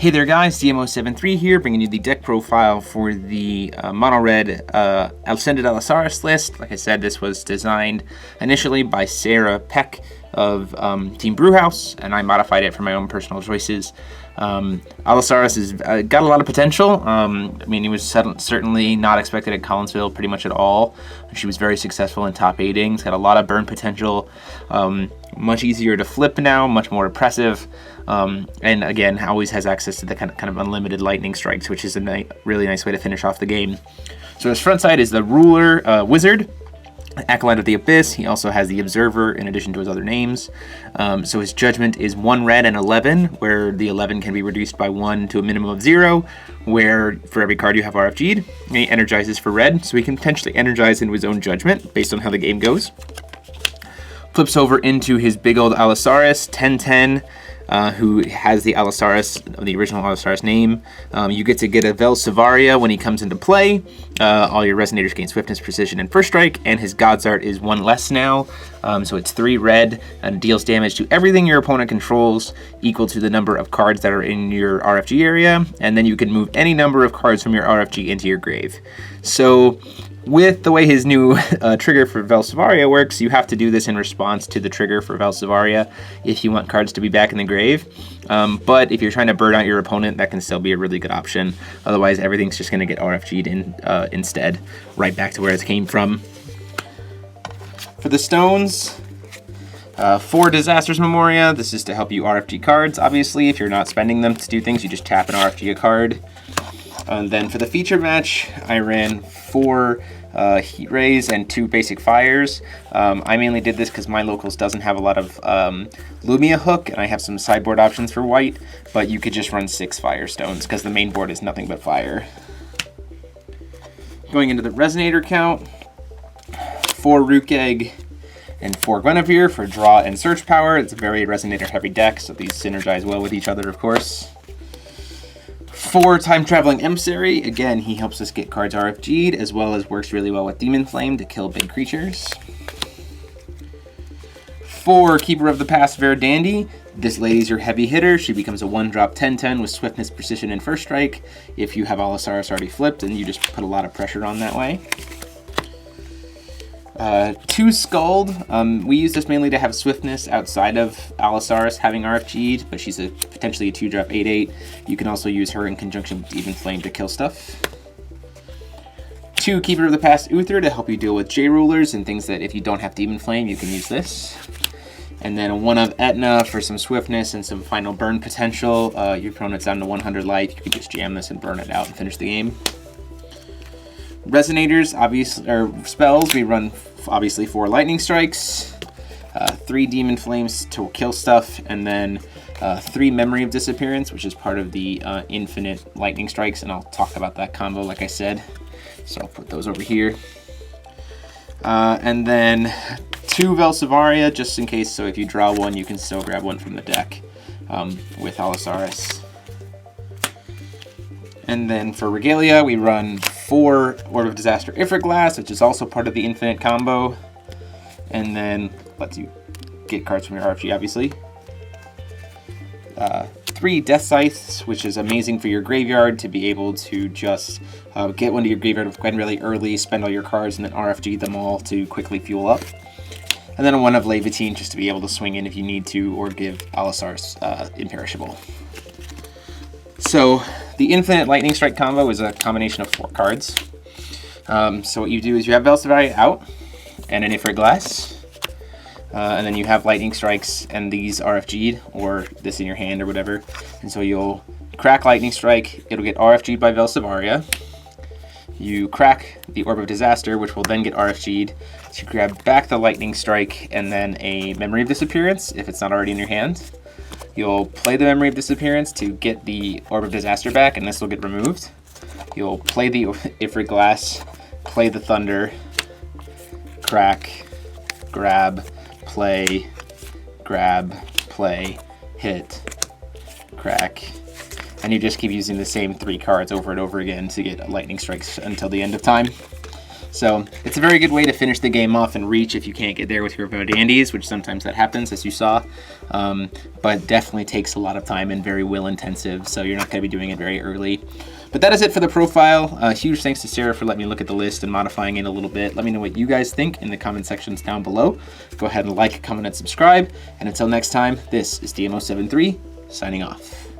Hey there guys, DMO73 here, bringing you the deck profile for the mono-red Ascended Alisaris list. Like I said, this was designed initially by Serra Peck of Team Brewhouse, and I modified it for my own personal choices. Alisaris has got a lot of potential. I mean, he was certainly not expected at Collinsville pretty much at all. She was very successful in top 8ings, got a lot of burn potential, much easier to flip now, much more oppressive. And again, always has access to the kind of unlimited lightning strikes, which is a really nice way to finish off the game. So his front side is the Ruler Wizard, Acolyte of the Abyss. He also has the Observer in addition to his other names. So his Judgment is 1 red and 11, where the 11 can be reduced by 1 to a minimum of 0, where for every card you have RFG'd, and he energizes for red, so he can potentially energize into his own Judgment based on how the game goes. Flips over into his big old Alisaris, 10/10. Who has the Alisaris, the original Alisaris name. You get to get a Vel Savaria when he comes into play. All your Resonators gain Swiftness, Precision, and First Strike, and his God's Art is 1 less now. So it's 3 red, and deals damage to everything your opponent controls, equal to the number of cards that are in your RFG area, and then you can move any number of cards from your RFG into your grave. So with the way his new trigger for Vel Savaria works, you have to do this in response to the trigger for Vel Savaria if you want cards to be back in the grave. But if you're trying to burn out your opponent, that can still be a really good option. Otherwise, everything's just going to get RFG'd in instead, right back to where it came from. For the stones, 4 Disasters Memoria. This is to help you RFG cards. Obviously, if you're not spending them to do things, you just tap and RFG a card. And then for the feature match, I ran 4 Heat Rays and 2 basic fires. I mainly did this because my locals doesn't have a lot of Lumia hook, and I have some sideboard options for white, but you could just run 6 Firestones because the main board is nothing but fire. Going into the Resonator count, 4 Rook Egg and 4 Guinevere for draw and search power. It's a very Resonator heavy deck, so these synergize well with each other, of course. 4 Time Traveling Emissary. Again, he helps us get cards RFG'd, as well as works really well with Demon Flame to kill big creatures. 4 Keeper of the Past Verdandi. This lady's your heavy hitter. She becomes a 1-drop 10/10 with Swiftness, Precision, and First Strike. If you have Alisaris already flipped, and you just put a lot of pressure on that way. 2 Scald. We use this mainly to have Swiftness outside of Alisaris having RFG'd, but she's potentially a 2-drop 8/8. You can also use her in conjunction with Demon Flame to kill stuff. 2 Keeper of the Past Uther to help you deal with J-Rulers and things that if you don't have Demon Flame, you can use this. And then a 1 of Etna for some Swiftness and some final burn potential. Your opponent's down to 100 life. You can just jam this and burn it out and finish the game. Resonators, obviously, or spells, we run obviously 4 Lightning Strikes, 3 Demon Flames to kill stuff, and then 3 Memory of Disappearance, which is part of the infinite Lightning Strikes, and I'll talk about that combo like I said. So I'll put those over here. And then 2 Vel Savaria, just in case, so if you draw 1, you can still grab 1 from the deck with Alisaris. And then for Regalia, we run 4 Orb of Disaster Ifrit Glass, which is also part of the infinite combo. And then lets you get cards from your RFG, obviously. 3 Death Scythes, which is amazing for your graveyard to be able to just get one to your graveyard with Gwen really early, spend all your cards, and then RFG them all to quickly fuel up. And then a 1 of Levitine just to be able to swing in if you need to, or give Alisaris Imperishable. So the Infinite Lightning Strike combo is a combination of 4 cards. So what you do is you have Vel Savaria out and an Ifrit Glass. And then you have Lightning Strikes and these RFG'd, or this in your hand or whatever. And so you'll crack Lightning Strike, it'll get RFG'd by Vel Savaria. You crack the Orb of Disaster, which will then get RFG'd. So you grab back the Lightning Strike and then a Memory of Disappearance, if it's not already in your hand. You'll play the Memory of Disappearance to get the Orb of Disaster back, and this will get removed. You'll play the Ifrit Glass, play the Thunder, crack, grab, play, hit, crack, and you just keep using the same 3 cards over and over again to get lightning strikes until the end of time. So it's a very good way to finish the game off and reach if you can't get there with your Dandies, which sometimes that happens, as you saw. But definitely takes a lot of time and very will intensive, so you're not going to be doing it very early. But that is it for the profile. Huge thanks to Serra for letting me look at the list and modifying it a little bit. Let me know what you guys think in the comment sections down below. Go ahead and like, comment, and subscribe. And until next time, this is DMO73 signing off.